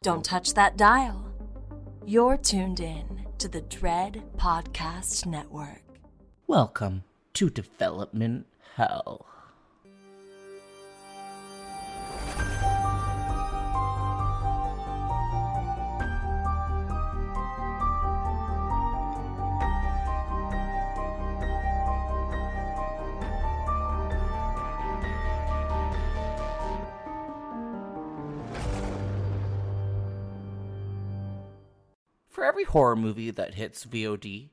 Don't touch that dial. You're tuned in to the Dread Podcast Network. Welcome to Development Hell. For every horror movie that hits VOD,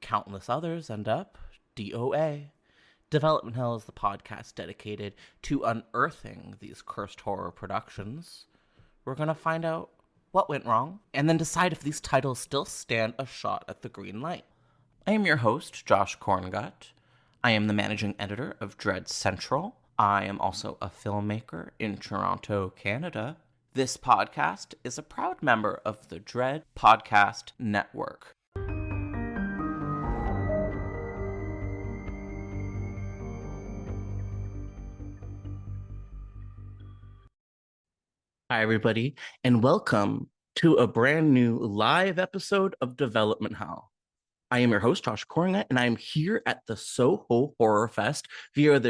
countless others end up DOA. Development Hell is the podcast dedicated to unearthing these cursed horror productions. We're going to find out what went wrong, and then decide if these titles still stand a shot at the green light. I am your host, Josh Corngut. I am the managing editor of Dread Central. I am also a filmmaker in Toronto, Canada. This podcast is a proud member of the Dread Podcast Network. Hi, everybody, and welcome to a brand new live episode of Development Hell. I am your host, Josh Corngut, and I'm here at the Soho Horror Fest via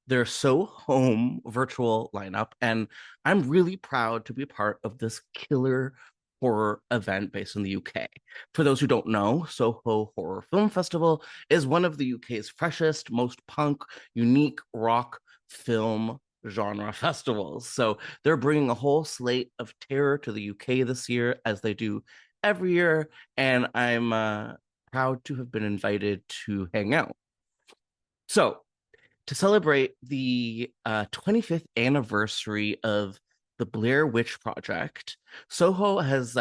their Soho virtual lineup, and I'm really proud to be a part of this killer horror event based in the UK. For those who don't know, Soho Horror Film Festival is one of the UK's freshest, most punk, unique rock film genre festivals. So they're bringing a whole slate of terror to the UK this year, as they do every year, and I'm proud to have been invited to hang out. So, to celebrate the 25th anniversary of the Blair Witch Project, Soho has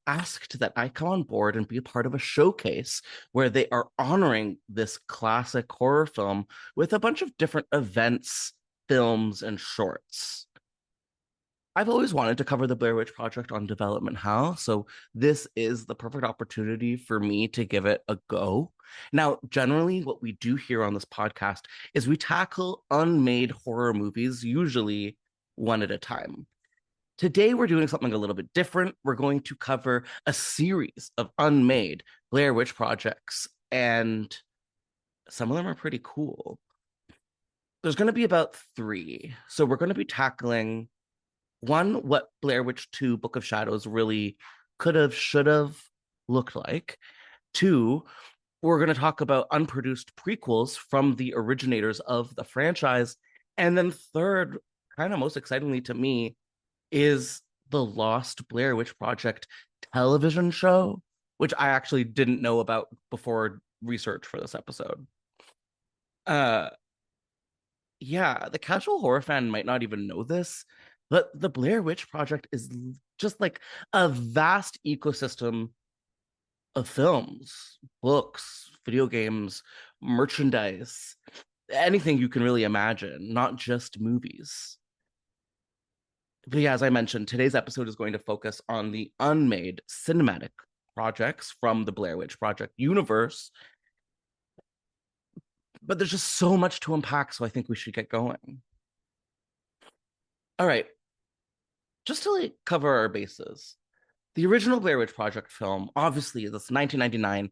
asked that I come on board and be a part of a showcase where they are honoring this classic horror film with a bunch of different events, films, and shorts. I've always wanted to cover the Blair Witch Project on Development Hell, so this is the perfect opportunity for me to give it a go. Now, generally, what we do here on this podcast is we tackle unmade horror movies, usually one at a time. Today, we're doing something a little bit different. We're going to cover a series of unmade Blair Witch projects, and some of them are pretty cool. There's going to be about 3. So we're going to be tackling, one, what Blair Witch 2 Book of Shadows really could have, should have looked like. 2, we're going to talk about unproduced prequels from the originators of the franchise. And then 3rd, kind of most excitingly to me, is the Lost Blair Witch Project television show, which I actually didn't know about before research for this episode. Yeah, the casual horror fan might not even know this, but the Blair Witch Project is just like a vast ecosystem of films, books, video games, merchandise, anything you can really imagine, not just movies. But yeah, as I mentioned, today's episode is going to focus on the unmade cinematic projects from the Blair Witch Project universe. But there's just so much to unpack, so I think we should get going. All right. Just to cover our bases, the original Blair Witch Project film, obviously, this 1999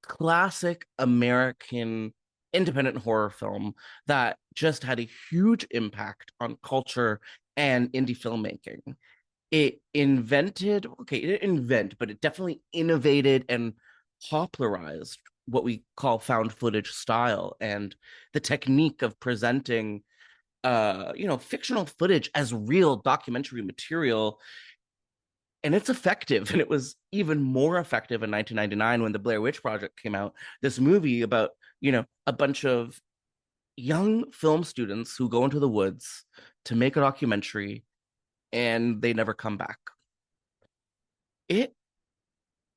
classic American independent horror film that just had a huge impact on culture and indie filmmaking. It but it definitely innovated and popularized what we call found footage style and the technique of presenting fictional footage as real documentary material. And it's effective, and it was even more effective in 1999 when the Blair Witch Project came out. This movie about a bunch of young film students who go into the woods to make a documentary, and they never come back. It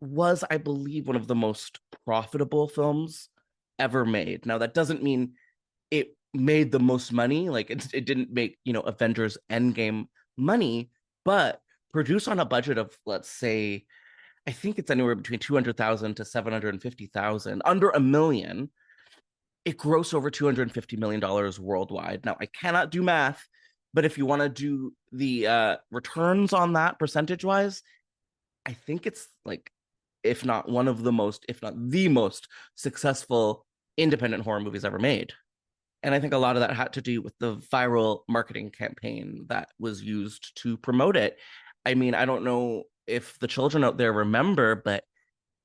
was, I believe, one of the most profitable films ever made. Now, that doesn't mean it made the most money. Like, it didn't make, Avengers Endgame money, but produced on a budget of, let's say, I think it's anywhere between 200,000 to 750,000, under $1 million. It grossed over $250 million worldwide. Now, I cannot do math, But if you want to do the returns on that percentage wise, I think it's like, if not one of the most, if not the most successful independent horror movies ever made. And I think a lot of that had to do with the viral marketing campaign that was used to promote it. I mean, I don't know if the children out there remember, but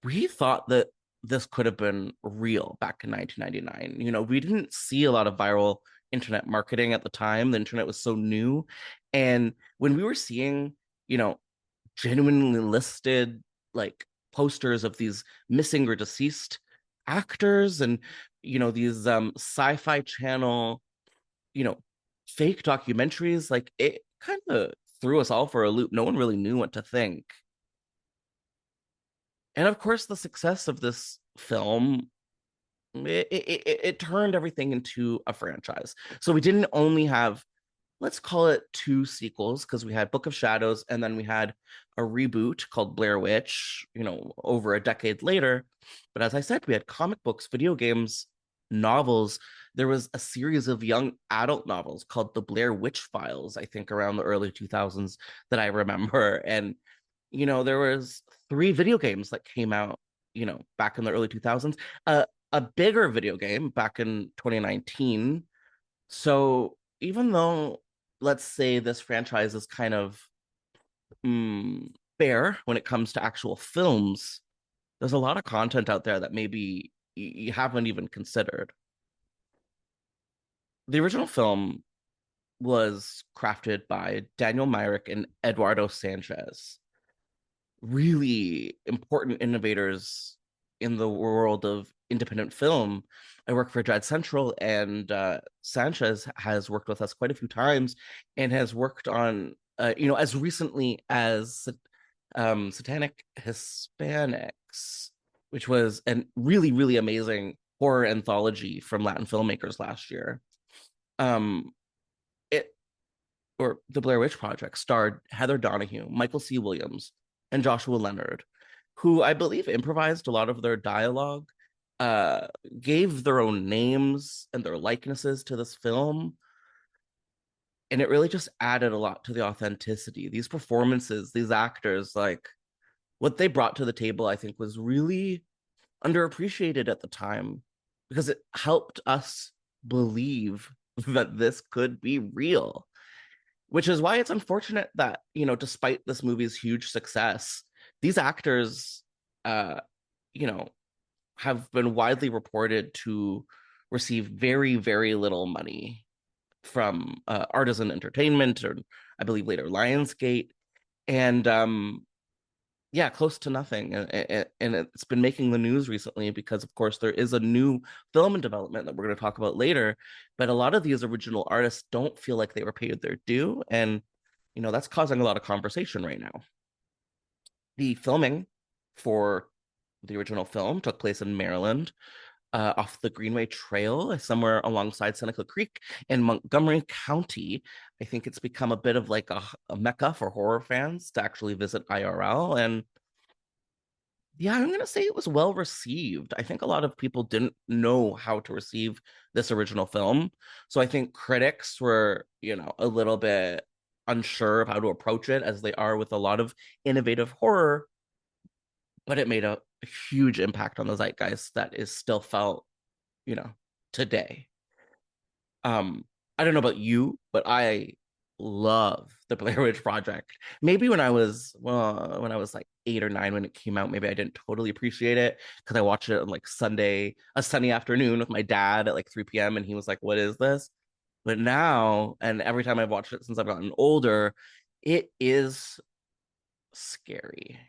we thought that this could have been real back in 1999. We didn't see a lot of viral internet marketing at the time. The internet was so new. And when we were seeing, you know, genuinely listed like posters of these missing or deceased actors and these sci-fi channel you know fake documentaries, like it kind of threw us all for a loop. No one really knew what to think. And of course the success of this film, it turned everything into a franchise. So we didn't only have, let's call it, two sequels, because we had Book of Shadows and then we had a reboot called Blair Witch, over a decade later. But as I said, we had comic books, video games, novels. There was a series of young adult novels called The Blair Witch Files, I think around the early 2000s, that I remember. And, there was three video games that came out, back in the early 2000s. A bigger video game back in 2019. So even though, let's say, this franchise is kind of bare when it comes to actual films, there's a lot of content out there that maybe you haven't even considered. The original film was crafted by Daniel Myrick and Eduardo Sanchez, really important innovators in the world of independent film. I work for Dread Central, and Sanchez has worked with us quite a few times and has worked on, as recently as Satanic Hispanics, which was a really, really amazing horror anthology from Latin filmmakers last year. It or The Blair Witch Project starred Heather Donahue, Michael C. Williams, and Joshua Leonard, who I believe improvised a lot of their dialogue, gave their own names and their likenesses to this film. And it really just added a lot to the authenticity. These performances, these actors, like what they brought to the table, I think was really underappreciated at the time, because it helped us believe that this could be real. Which is why it's unfortunate that, despite this movie's huge success, these actors, you know, have been widely reported to receive very, very little money from Artisan Entertainment, or I believe later Lionsgate, and yeah, close to nothing. And it's been making the news recently because, of course, there is a new film in development that we're going to talk about later. But a lot of these original artists don't feel like they were paid their due. And, that's causing a lot of conversation right now. The filming for the original film took place in Maryland, off the Greenway Trail, somewhere alongside Seneca Creek in Montgomery County. I think it's become a bit of like a mecca for horror fans to actually visit IRL. And yeah, I'm going to say it was well received. I think a lot of people didn't know how to receive this original film. So I think critics were, a little bit unsure of how to approach it, as they are with a lot of innovative horror. But it made a huge impact on the zeitgeist that is still felt, today. I don't know about you, but I love the Blair Witch Project. Maybe when I was like 8 or 9 when it came out, maybe I didn't totally appreciate it because I watched it on like a sunny afternoon with my dad at like 3 p.m. and he was like, "What is this?" But now, and every time I've watched it since I've gotten older, it is scary.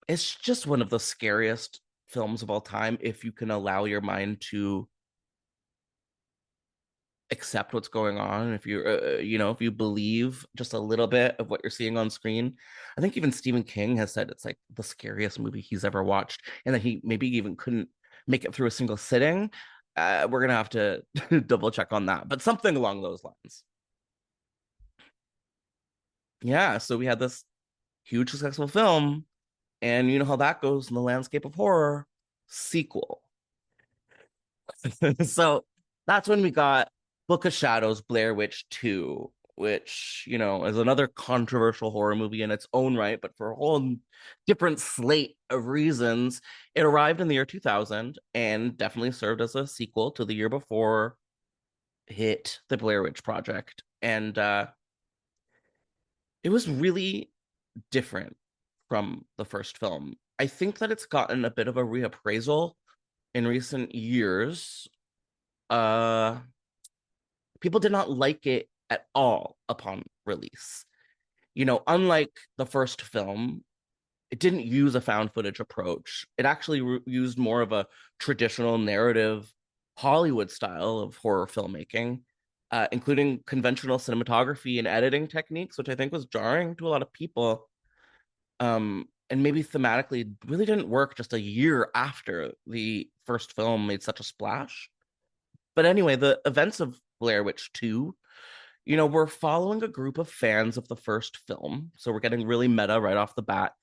It's just one of the scariest films of all time if you can allow your mind to accept what's going on. If you if you believe just a little bit of what you're seeing on screen. I think even Stephen King has said it's like the scariest movie he's ever watched, and that he maybe even couldn't make it through a single sitting. We're gonna have to double check on that, but something along those lines. Yeah, so we had this huge successful film, and you know how that goes in the landscape of horror: sequel. So that's when we got Book of Shadows, Blair Witch 2, which, is another controversial horror movie in its own right, but for a whole different slate of reasons. It arrived in the year 2000 and definitely served as a sequel to the year before hit The Blair Witch Project. And it was really different from the first film. I think that it's gotten a bit of a reappraisal in recent years. Uh, People did not like it at all upon release. Unlike the first film, it didn't use a found footage approach. It actually used more of a traditional narrative Hollywood style of horror filmmaking, including conventional cinematography and editing techniques, which I think was jarring to a lot of people. And maybe thematically really didn't work just a year after the first film made such a splash. But anyway, the events of Blair Witch 2, we're following a group of fans of the first film. So we're getting really meta right off the bat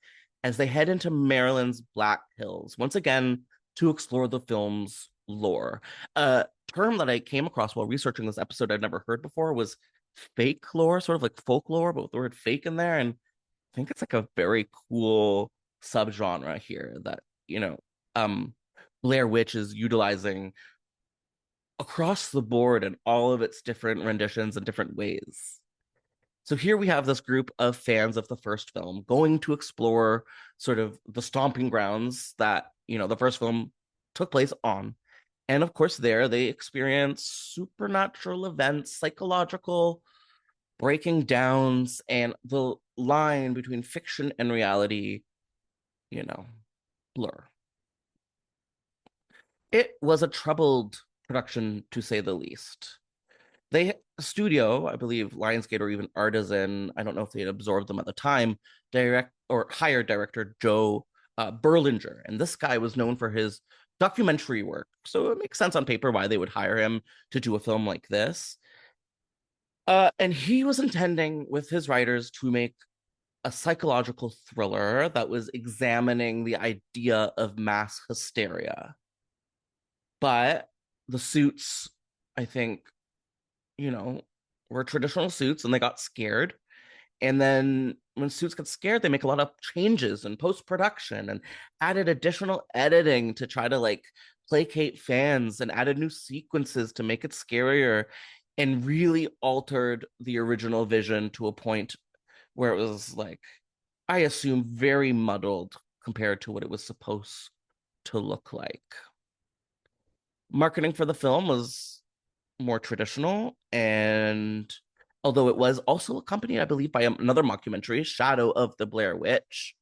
as they head into Maryland's Black Hills, once again, to explore the film's lore. A term that I came across while researching this episode I'd never heard before was fake lore, sort of like folklore, but with the word fake in there. And I think it's like a very cool subgenre here that, Blair Witch is utilizing across the board in all of its different renditions and different ways. So here we have this group of fans of the first film going to explore sort of the stomping grounds that, the first film took place on. And of course, there they experience supernatural events, psychological breaking downs, and the line between fiction and reality, blur. It was a troubled production, to say the least. They studio, I believe Lionsgate or even Artisan, I don't know if they had absorbed them at the time, direct or hired director Joe Berlinger. And this guy was known for his documentary work. So it makes sense on paper why they would hire him to do a film like this. And he was intending with his writers to make a psychological thriller that was examining the idea of mass hysteria. But the suits, I think, were traditional suits and they got scared. And then when suits get scared, they make a lot of changes in post production and added additional editing to try to like placate fans and added new sequences to make it scarier and really altered the original vision to a point where it was like, I assume, very muddled compared to what it was supposed to look like. Marketing for the film was more traditional, and although it was also accompanied, I believe, by another mockumentary, Shadow of the Blair Witch,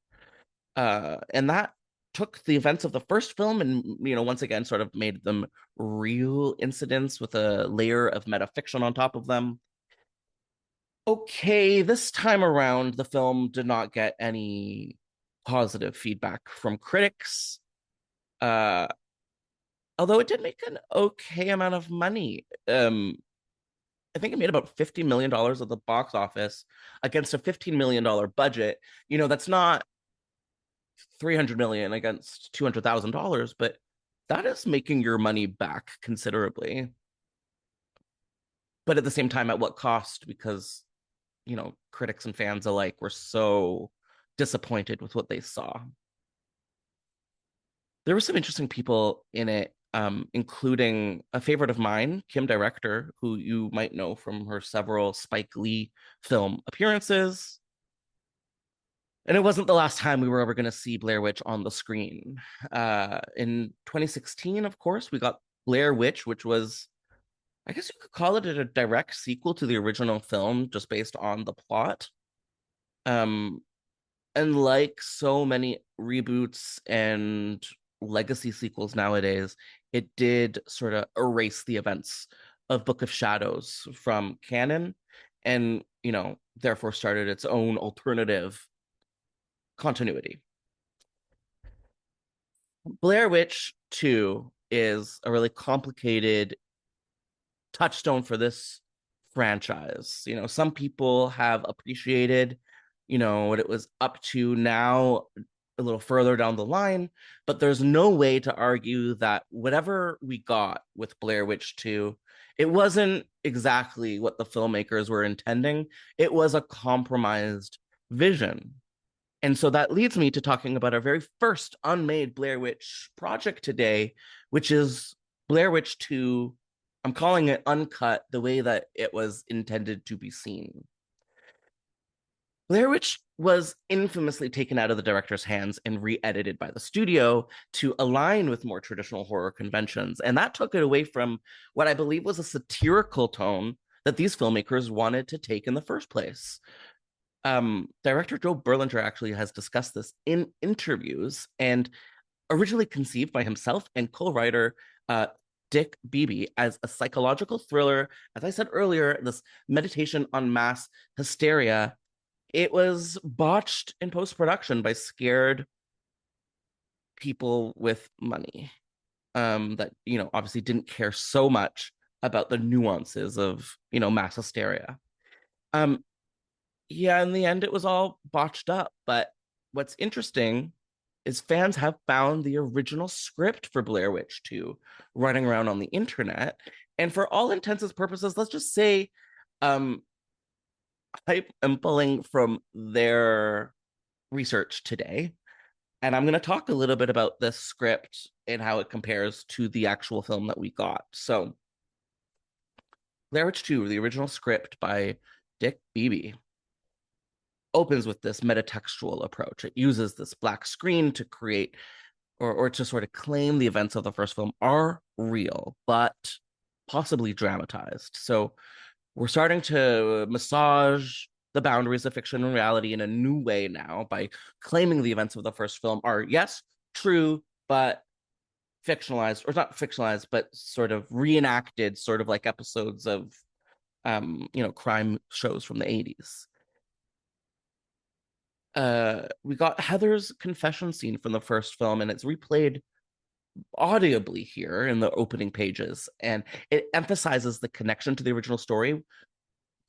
and that took the events of the first film and once again sort of made them real incidents with a layer of metafiction on top of them. Okay, this time around the film did not get any positive feedback from critics, uh although it did make an okay amount of money. I think it made about $50 million at the box office against a $15 million budget. That's not 300 million against $200,000, but that is making your money back considerably. But at the same time, at what cost? Because, critics and fans alike were so disappointed with what they saw. There were some interesting people in it, including a favorite of mine, Kim Director, who you might know from her several Spike Lee film appearances. And it wasn't the last time we were ever going to see Blair Witch on the screen. In 2016, of course, we got Blair Witch, which was, I guess you could call it a direct sequel to the original film, just based on the plot. And like so many reboots and legacy sequels nowadays, it did sort of erase the events of Book of Shadows from canon and, therefore started its own alternative continuity. Blair Witch 2 is a really complicated touchstone for this franchise. Some people have appreciated, what it was up to now a little further down the line, but there's no way to argue that whatever we got with Blair Witch 2 It wasn't exactly what the filmmakers were intending. It was a compromised vision. And so that leads me to talking about our very first unmade Blair Witch project today, which is Blair Witch 2. I'm calling it uncut, the way that it was intended to be seen. Blair Witch was infamously taken out of the director's hands and re-edited by the studio to align with more traditional horror conventions. And that took it away from what I believe was a satirical tone that these filmmakers wanted to take in the first place. Director Joe Berlinger actually has discussed this in interviews, and originally conceived by himself and co-writer Dick Beebe as a psychological thriller. As I said earlier, this meditation on mass hysteria, it was botched in post-production by scared people with money that, obviously didn't care so much about the nuances of, mass hysteria. Um, yeah, in the end, it was all botched up. But what's interesting is fans have found the original script for Blair Witch 2 running around on the internet. And for all intents and purposes, let's just say um, I am pulling from their research today. And I'm going to talk a little bit about this script and how it compares to the actual film that we got. So, Blair Witch 2, the original script by Dick Beebe, opens with this metatextual approach. It uses this black screen to create or to sort of claim the events of the first film are real, but possibly dramatized. So we're starting to massage the boundaries of fiction and reality in a new way now by claiming the events of the first film are, yes, true, but fictionalized, or not fictionalized, but sort of reenacted, sort of like episodes of, crime shows from the 80s. We got Heather's confession scene from the first film, and it's replayed audibly here in the opening pages, and it emphasizes the connection to the original story,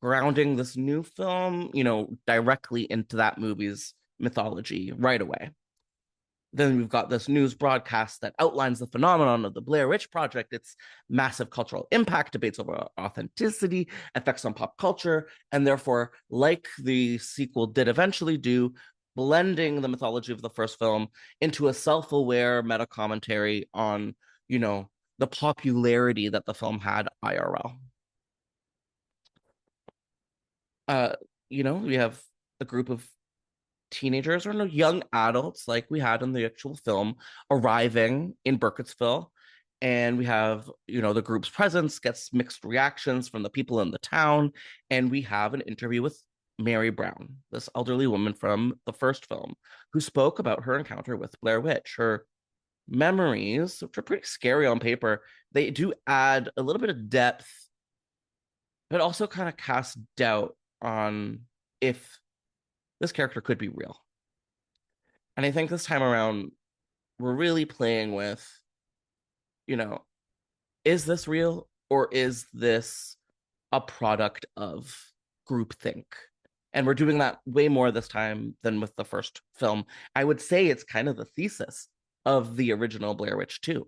grounding this new film, directly into that movie's mythology right away. Then we've got this news broadcast that outlines the phenomenon of the Blair Witch Project, its massive cultural impact, debates over authenticity, effects on pop culture, and therefore, like the sequel did eventually do, blending the mythology of the first film into a self-aware meta commentary on, the popularity that the film had IRL. We have a group of teenagers or young adults like we had in the actual film arriving in Burkittsville, and we have the group's presence gets mixed reactions from the people in the town, and we have an interview with Mary Brown, this elderly woman from the first film, who spoke about her encounter with Blair Witch. Her memories, which are pretty scary on paper, they do add a little bit of depth, but also kind of cast doubt on if this character could be real. And I think this time around, we're really playing with, is this real, or is this a product of groupthink? And we're doing that way more this time than with the first film. I would say it's kind of the thesis of the original Blair Witch 2.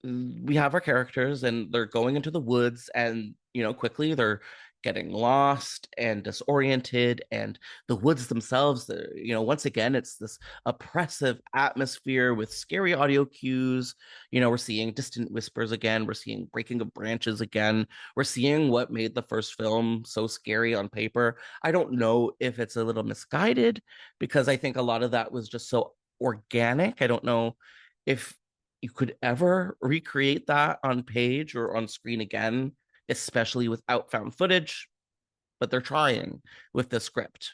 We have our characters and they're going into the woods, and quickly they're getting lost and disoriented, and the woods themselves, once again, it's this oppressive atmosphere with scary audio cues. We're seeing distant whispers again, we're seeing breaking of branches again, we're seeing what made the first film so scary on paper. I don't know if it's a little misguided, because I think a lot of that was just so organic. I don't know if you could ever recreate that on page or on screen again, especially without found footage, but they're trying with the script.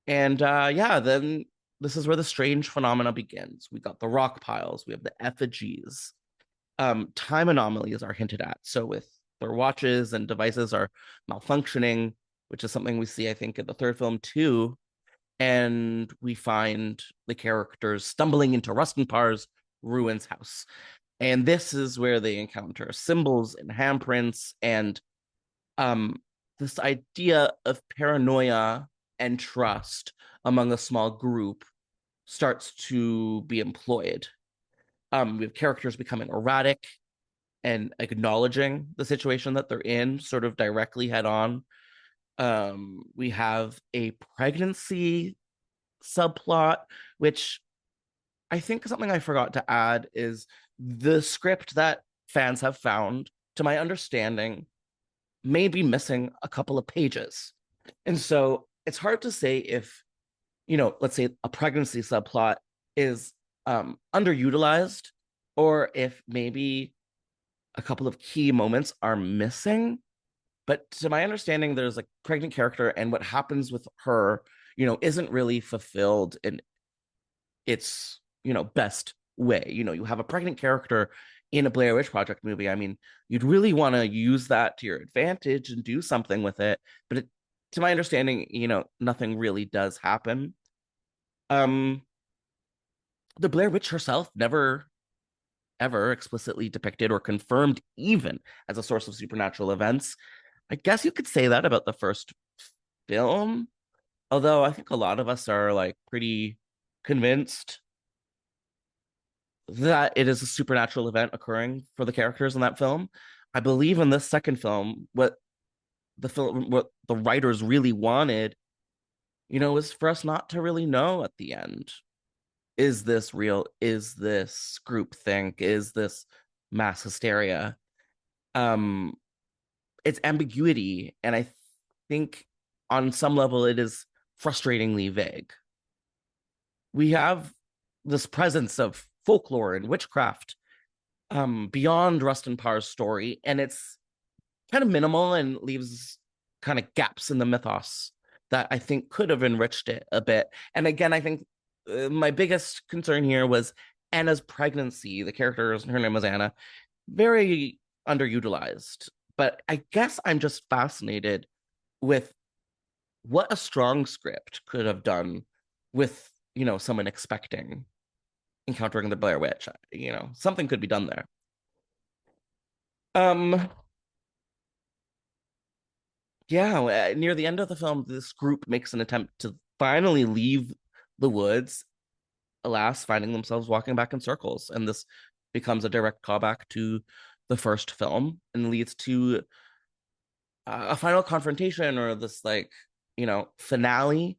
And then this is where the strange phenomena begins. We got the rock piles, we have the effigies. Time anomalies are hinted at. So with their watches and devices are malfunctioning, which is something we see, I think, in the third film too. And we find the characters stumbling into Rustin Ruin's house. And this is where they encounter symbols and handprints, and this idea of paranoia and trust among a small group starts to be employed. We have characters becoming erratic, and acknowledging the situation that they're in sort of directly head on. We have a pregnancy subplot, which I think something I forgot to add is the script that fans have found, to my understanding, may be missing a couple of pages. And so it's hard to say if, let's say a pregnancy subplot is underutilized, or if maybe a couple of key moments are missing. But to my understanding, there's a pregnant character, and what happens with her, isn't really fulfilled in its, best way. You have a pregnant character in a Blair Witch Project movie. I mean, you'd really want to use that to your advantage and do something with it. But to my understanding, nothing really does happen. The Blair Witch herself never ever explicitly depicted or confirmed even as a source of supernatural events. I guess you could say that about the first film, although I think a lot of us are like pretty convinced that it is a supernatural event occurring for the characters in that film. I believe in this second film, what the writers really wanted, is for us not to really know at the end. Is this real? Is this groupthink? Is this mass hysteria? Um, it's ambiguity, and I think on some level it is frustratingly vague. We have this presence of folklore and witchcraft beyond Rustin Parr's story, and it's kind of minimal and leaves kind of gaps in the mythos that I think could have enriched it a bit. And again, I think my biggest concern here was Anna's pregnancy. The character, her name was Anna, very underutilized. But I guess I'm just fascinated with what a strong script could have done with, someone expecting encountering the Blair Witch. Something could be done there. Yeah, near the end of the film, this group makes an attempt to finally leave the woods, alas, finding themselves walking back in circles. And this becomes a direct callback to the first film and leads to a final confrontation, or this like, finale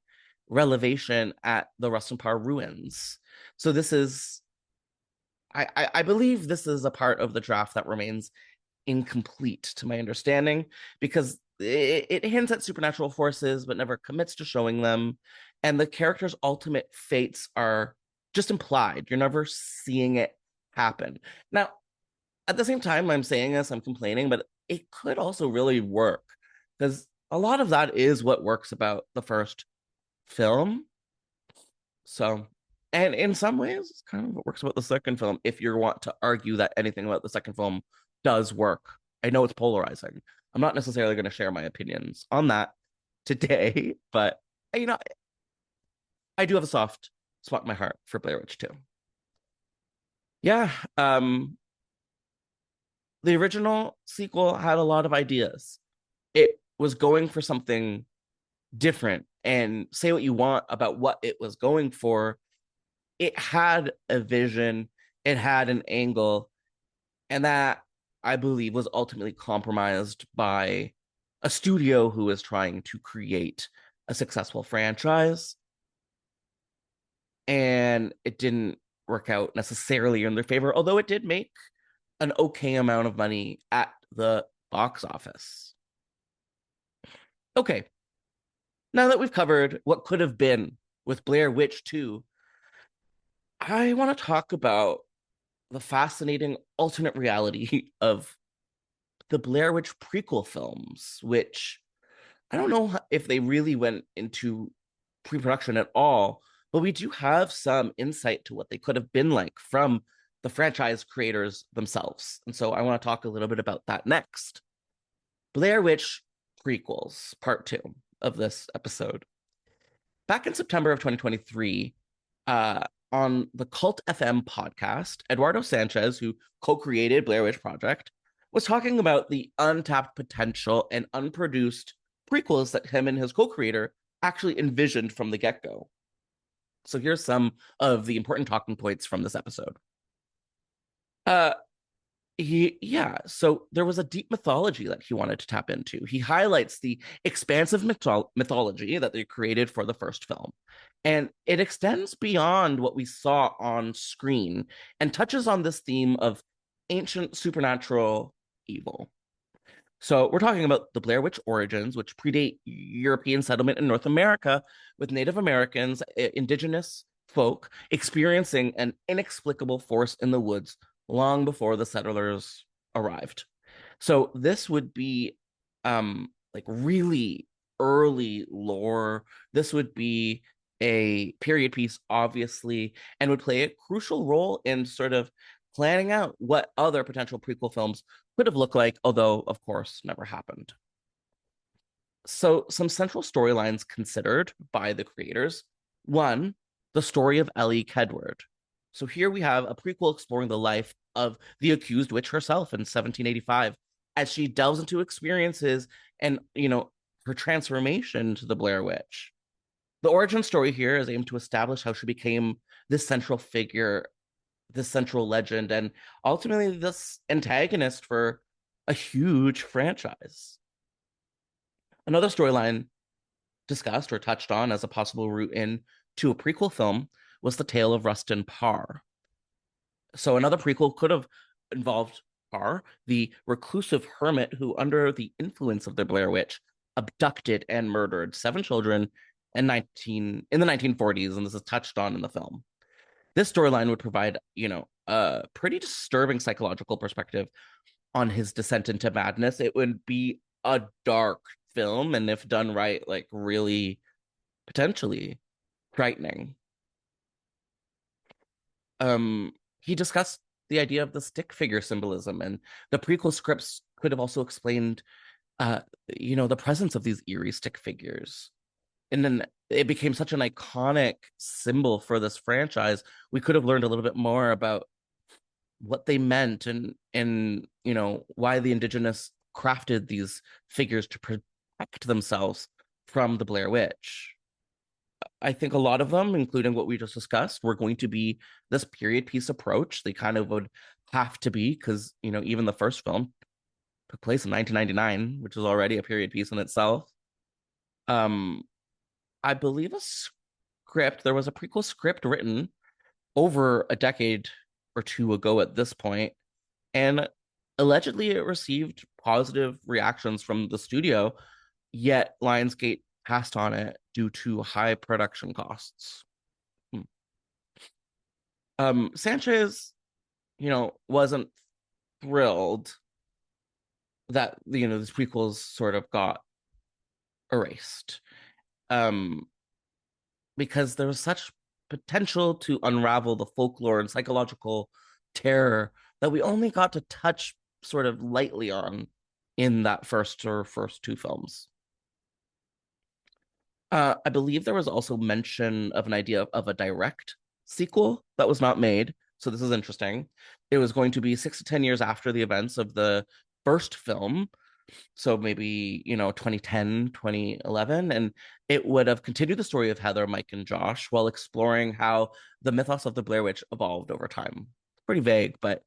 relevation at the Rustin Parr ruins. So this is, I believe this is a part of the draft that remains incomplete to my understanding, because it hints at supernatural forces but never commits to showing them, and the characters' ultimate fates are just implied. You're never seeing it happen. Now, at the same time I'm saying this, I'm complaining, but it could also really work, because a lot of that is what works about the first film. So, and in some ways it's kind of what works about the second film, if you want to argue that anything about the second film does work. I know it's polarizing. I'm not necessarily going to share my opinions on that today, but I do have a soft spot in my heart for Blair Witch 2. Yeah, the original sequel had a lot of ideas. It was going for something different, and say what you want about what it was going for. It had a vision, it had an angle, and that, I believe, was ultimately compromised by a studio who is trying to create a successful franchise. And it didn't work out necessarily in their favor, although it did make an okay amount of money at the box office. Okay, now that we've covered what could have been with Blair Witch 2, I want to talk about the fascinating alternate reality of the Blair Witch prequel films, which I don't know if they really went into pre-production at all, but we do have some insight to what they could have been like from the franchise creators themselves. And so I want to talk a little bit about that next. Blair Witch Prequels, part 2 of this episode. Back in September of 2023, on the Cult FM podcast, Eduardo Sanchez, who co-created Blair Witch Project, was talking about the untapped potential and unproduced prequels that him and his co-creator actually envisioned from the get-go. So here's some of the important talking points from this episode. Yeah, so there was a deep mythology that he wanted to tap into. He highlights the expansive mythology that they created for the first film, and it extends beyond what we saw on screen and touches on this theme of ancient supernatural evil. So we're talking about the Blair Witch origins, which predate European settlement in North America, with Native Americans, indigenous folk, experiencing an inexplicable force in the woods long before the settlers arrived. So this would be like really early lore. This would be a period piece, obviously, and would play a crucial role in sort of planning out what other potential prequel films could have looked like, although, of course, never happened. So, some central storylines considered by the creators. One, the story of Ellie Kedward. So, here we have a prequel exploring the life of the accused witch herself in 1785 as she delves into experiences and, her transformation to the Blair Witch. The origin story here is aimed to establish how she became this central figure, this central legend, and ultimately this antagonist for a huge franchise. Another storyline discussed or touched on as a possible route in to a prequel film was the tale of Rustin Parr. So another prequel could have involved Parr, the reclusive hermit who, under the influence of the Blair Witch, abducted and murdered 7 children in the 1940s, and this is touched on in the film. This storyline would provide, a pretty disturbing psychological perspective on his descent into madness. It would be a dark film, and if done right, like really potentially frightening. Um, he discussed the idea of the stick figure symbolism, and the prequel scripts could have also explained, uh, the presence of these eerie stick figures. And then it became such an iconic symbol for this franchise. We could have learned a little bit more about what they meant and why the indigenous crafted these figures to protect themselves from the Blair Witch. I think a lot of them, including what we just discussed, were going to be this period piece approach. They kind of would have to be because even the first film took place in 1999, which is already a period piece in itself. um I believe there was a prequel script written over a decade or two ago at this point, and allegedly it received positive reactions from the studio, yet Lionsgate passed on it due to high production costs. Hmm. Sanchez, wasn't thrilled that these prequels sort of got erased. Um, because there was such potential to unravel the folklore and psychological terror that we only got to touch sort of lightly on in that first 2 films. I believe there was also mention of an idea of a direct sequel that was not made. So this is interesting. It was going to be 6 to 10 years after the events of the first film, so maybe 2010, 2011, and it would have continued the story of Heather, Mike, and Josh while exploring how the mythos of the Blair Witch evolved over time. Pretty vague, but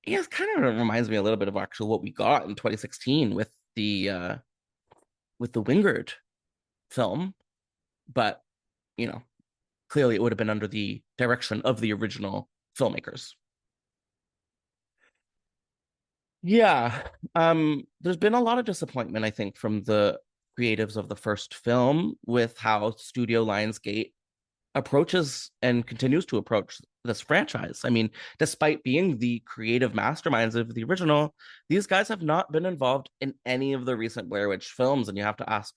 yeah, it kind of reminds me a little bit of actually what we got in 2016 with the Wingard film, but you know clearly it would have been under the direction of the original filmmakers. Yeah. There's been a lot of disappointment, I think, from the creatives of the first film with how Studio Lionsgate approaches and continues to approach this franchise. I mean, despite being the creative masterminds of the original, these guys have not been involved in any of the recent Blair Witch films. And you have to ask,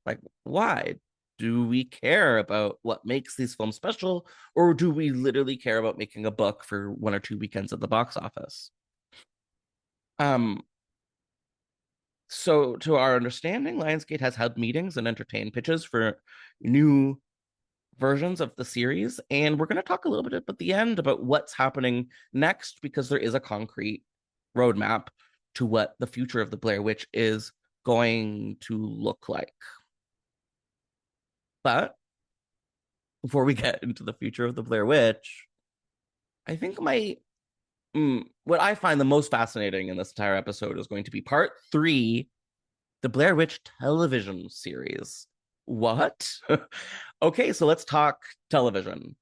like, why? Do we care about what makes these films special, or do we literally care about making a buck for 1 or 2 weekends at the box office? Um, So, to our understanding, Lionsgate has held meetings and entertained pitches for new versions of the series. And we're going to talk a little bit at the end about what's happening next because there is a concrete roadmap to what the future of the Blair Witch is going to look like. But before we get into the future of the Blair Witch, I think my what I find the most fascinating in this entire episode is going to be part 3, the Blair Witch television series. What? Okay, so let's talk television.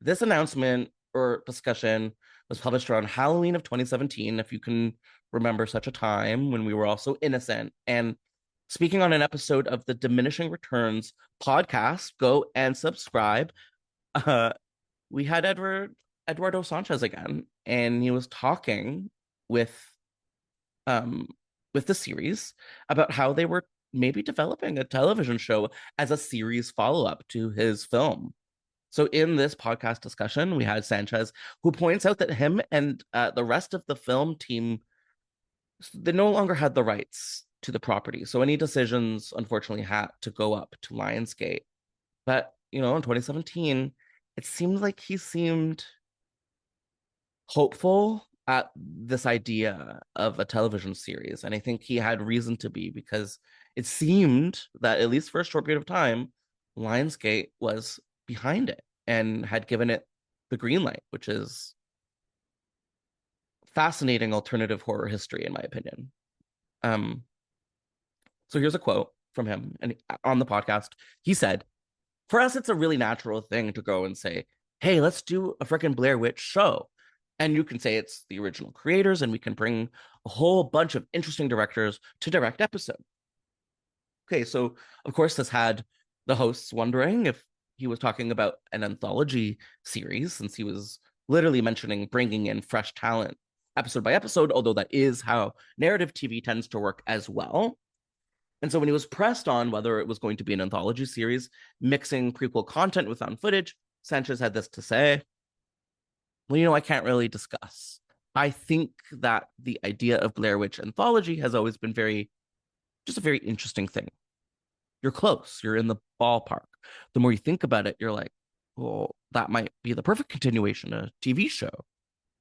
This announcement or discussion was published around Halloween of 2017, if you can remember such a time when we were all so innocent. And speaking on an episode of the Diminishing Returns podcast, go and subscribe. Uh, we had Eduardo Sanchez again, and he was talking with um with the series about how they were maybe developing a television show as a series follow-up to his film. So in this podcast discussion, we had Sanchez, who points out that him and the rest of the film team, they no longer had the rights to the property. So any decisions, unfortunately, had to go up to Lionsgate. But, in 2017, it seemed like he seemed hopeful at this idea of a television series. And I think he had reason to be, because it seemed that, at least for a short period of time, Lionsgate was behind it and had given it the green light, which is fascinating alternative horror history, in my opinion. So here's a quote from him, and on the podcast, he said, "For us, it's a really natural thing to go and say, hey, let's do a freaking Blair Witch show. And you can say it's the original creators, and we can bring a whole bunch of interesting directors to direct episode." Okay, so of course, this had the hosts wondering if he was talking about an anthology series, since he was literally mentioning bringing in fresh talent episode by episode, although that is how narrative TV tends to work as well. And so when he was pressed on whether it was going to be an anthology series, mixing prequel content with found footage, Sanchez had this to say: well, I can't really discuss. I think that the idea of Blair Witch anthology has always been just a very interesting thing. You're close, you're in the ballpark. The more you think about it, you're like, well, that might be the perfect continuation of a TV show.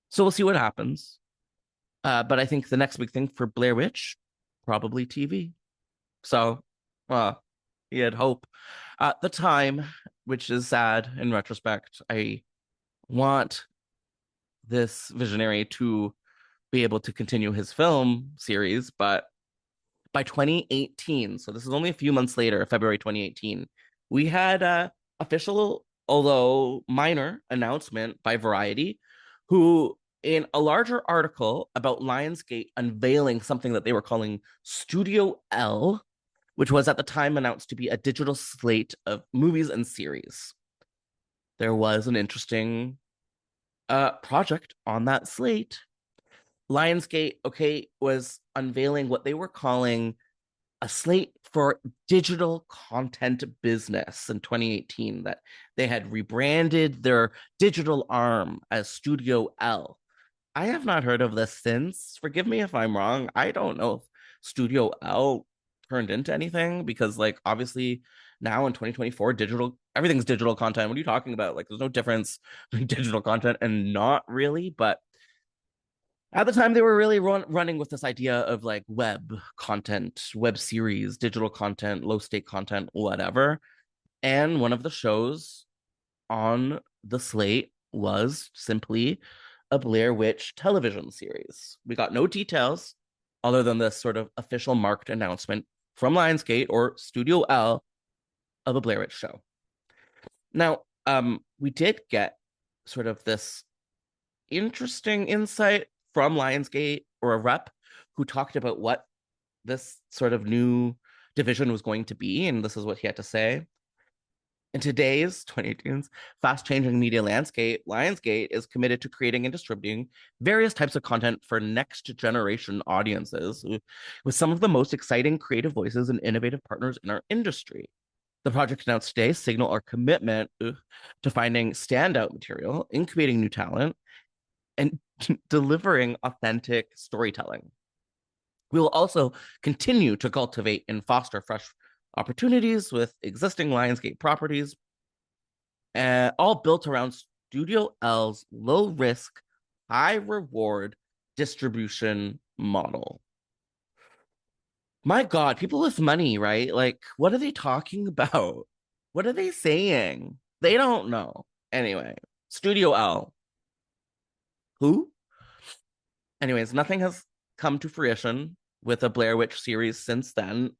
So we'll see what happens. But I think the next big thing for Blair Witch, probably TV. So, he had hope. At the time, which is sad in retrospect, I want this visionary to be able to continue his film series, but by 2018, so this is only a few months later, February 2018, we had a official, although minor, announcement by Variety, who, in a larger article about Lionsgate unveiling something that they were calling Studio L, which was at the time announced to be a digital slate of movies and series. There was an interesting project on that slate. Lionsgate, was unveiling what they were calling a slate for digital content business in 2018, that they had rebranded their digital arm as Studio L. I have not heard of this since. Forgive me if I'm wrong. I don't know if Studio L turned into anything, because obviously now in 2024, everything's digital content. What are you talking about? There's no difference between digital content and not really. But at the time, they were really running with this idea of web content, web series, digital content, low stake content, whatever. And one of the shows on the slate was simply a Blair Witch television series. We got no details other than this sort of official marked announcement from Lionsgate or Studio L of a Blair Witch show. Now, we did get sort of this interesting insight from Lionsgate, or a rep, who talked about what this sort of new division was going to be, and this is what he had to say. In today's 2018's fast-changing media landscape, Lionsgate is committed to creating and distributing various types of content for next-generation audiences, with some of the most exciting creative voices and innovative partners in our industry. The project announced today signal our commitment to finding standout material, incubating new talent, and delivering authentic storytelling. We will also continue to cultivate and foster fresh opportunities with existing Lionsgate properties, all built around Studio L's low risk, high reward distribution model. My God, people with money, right? What are they talking about? What are they saying? They don't know. Anyway, Studio L. Who? Anyways, nothing has come to fruition with a Blair Witch series since then,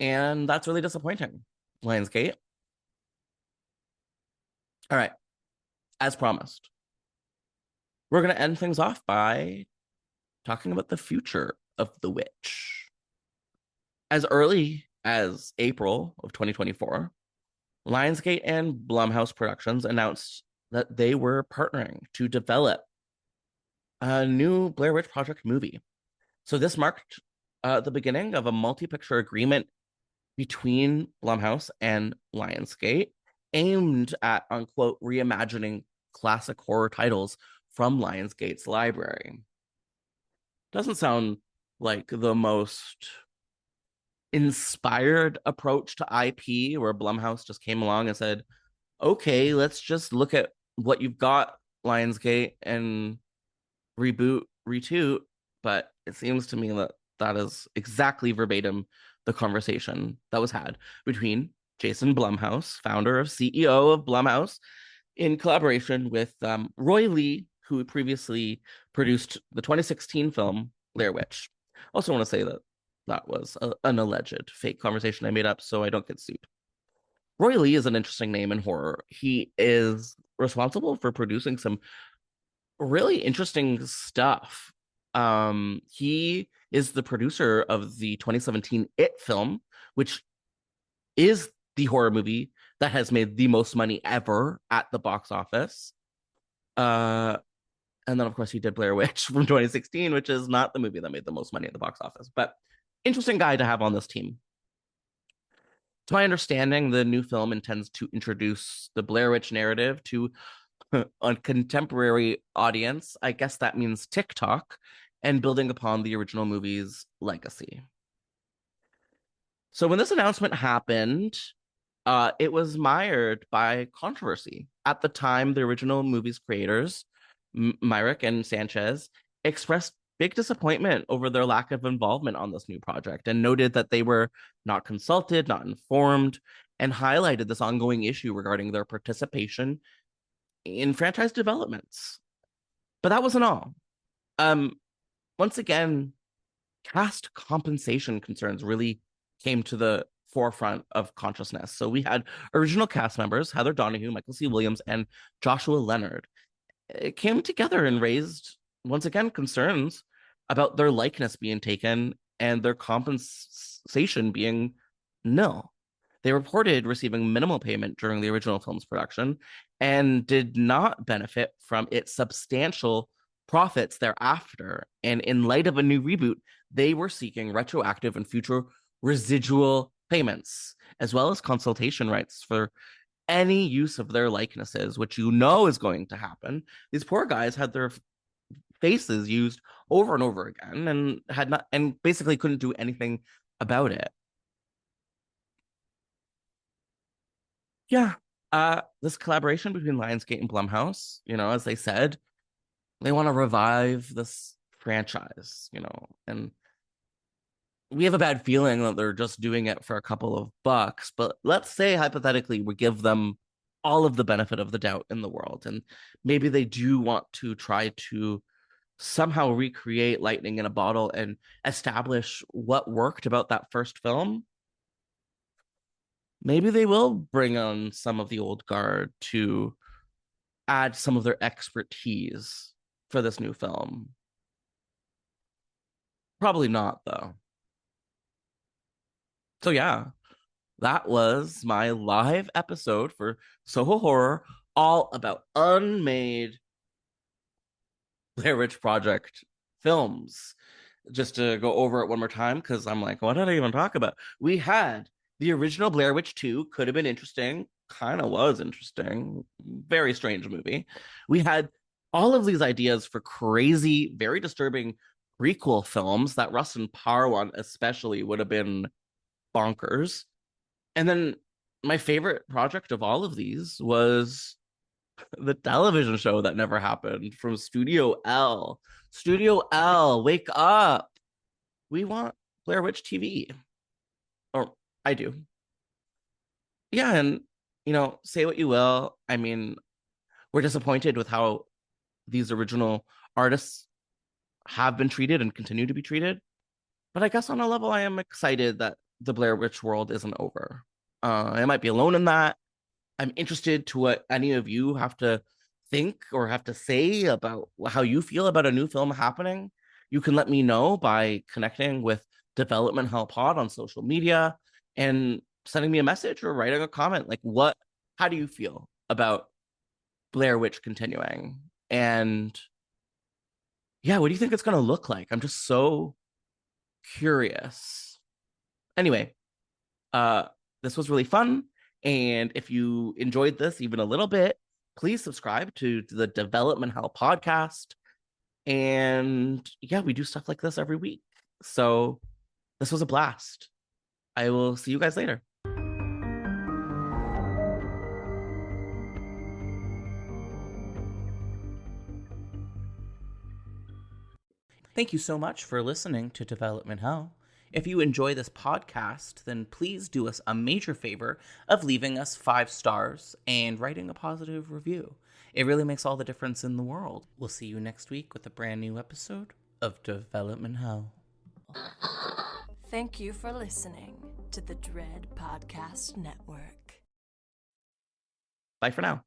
and that's really disappointing. Lionsgate. All right, as promised, we're going to end things off by talking about the future of The Witch. As early as April of 2024, Lionsgate and Blumhouse Productions announced that they were partnering to develop a new Blair Witch Project movie. So this marked the beginning of a multi-picture agreement between Blumhouse and Lionsgate aimed at, unquote, reimagining classic horror titles from Lionsgate's library. Doesn't sound like the most inspired approach to IP where Blumhouse just came along and said, okay, let's just look at what you've got, Lionsgate, and reboot, retoot. But it seems to me that that is exactly verbatim the conversation that was had between Jason Blumhouse, founder of CEO of Blumhouse, in collaboration with Roy Lee, who previously produced the 2016 film Blair Witch. Also want to say that that was an alleged fake conversation I made up so I don't get sued. Roy Lee is an interesting name in horror. He is responsible for producing some really interesting stuff. He is the producer of the 2017 It film, which is the horror movie that has made the most money ever at the box office. Uh, and then, of course, he did Blair Witch from 2016, which is not the movie that made the most money at the box office. But interesting guy to have on this team. To my understanding, the new film intends to introduce the Blair Witch narrative to a contemporary audience. I guess that means TikTok, and building upon the original movie's legacy. So when this announcement happened, it was mired by controversy. At the time, the original movie's creators, Myrick and Sanchez, expressed big disappointment over their lack of involvement on this new project and noted that they were not consulted, not informed, and highlighted this ongoing issue regarding their participation in franchise developments. But that wasn't all. Um, Once again, cast compensation concerns really came to the forefront of consciousness. So we had original cast members, Heather Donahue, Michael C. Williams, and Joshua Leonard. It came together and raised, once again, concerns about their likeness being taken and their compensation being nil. They reported receiving minimal payment during the original film's production and did not benefit from its substantial profits thereafter. And in light of a new reboot, they were seeking retroactive and future residual payments, as well as consultation rights for any use of their likenesses, which you know is going to happen. These poor guys had their faces used over and over again and had not, and basically couldn't do anything about it. Yeah. This collaboration between Lionsgate and Blumhouse, as they said, they want to revive this franchise, and we have a bad feeling that they're just doing it for a couple of bucks, but let's say hypothetically we give them all of the benefit of the doubt in the world, and maybe they do want to try to somehow recreate lightning in a bottle and establish what worked about that first film. Maybe they will bring on some of the old guard to add some of their expertise for this new film. Probably not, though. So, yeah, that was my live episode for Soho Horror, all about unmade Blair Witch Project films. Just to go over it one more time, because I'm like, what did I even talk about? We had the original Blair Witch 2, could have been interesting, kind of was interesting, very strange movie. We had all of these ideas for crazy, very disturbing prequel films that Russ and Parr one especially would have been bonkers. And then my favorite project of all of these was the television show that never happened from Studio L. Studio L, wake up. We want Blair Witch TV. Or I do. Yeah, and say what you will. I mean, we're disappointed with how these original artists have been treated and continue to be treated. But I guess on a level, I am excited that the Blair Witch world isn't over. I might be alone in that. I'm interested to what any of you have to think or have to say about how you feel about a new film happening. You can let me know by connecting with Development Hell Pod on social media and sending me a message or writing a comment. Like, how do you feel about Blair Witch continuing? And yeah, what do you think it's going to look like? I'm just so curious. Anyway, uh, this was really fun. And if you enjoyed this even a little bit, please subscribe to the Development Hell podcast. And yeah, we do stuff like this every week. So this was a blast. I will see you guys later. Thank you so much for listening to Development Hell. If you enjoy this podcast, then please do us a major favor of leaving us 5 stars and writing a positive review. It really makes all the difference in the world. We'll see you next week with a brand new episode of Development Hell. Thank you for listening to the Dread Podcast Network. Bye for now.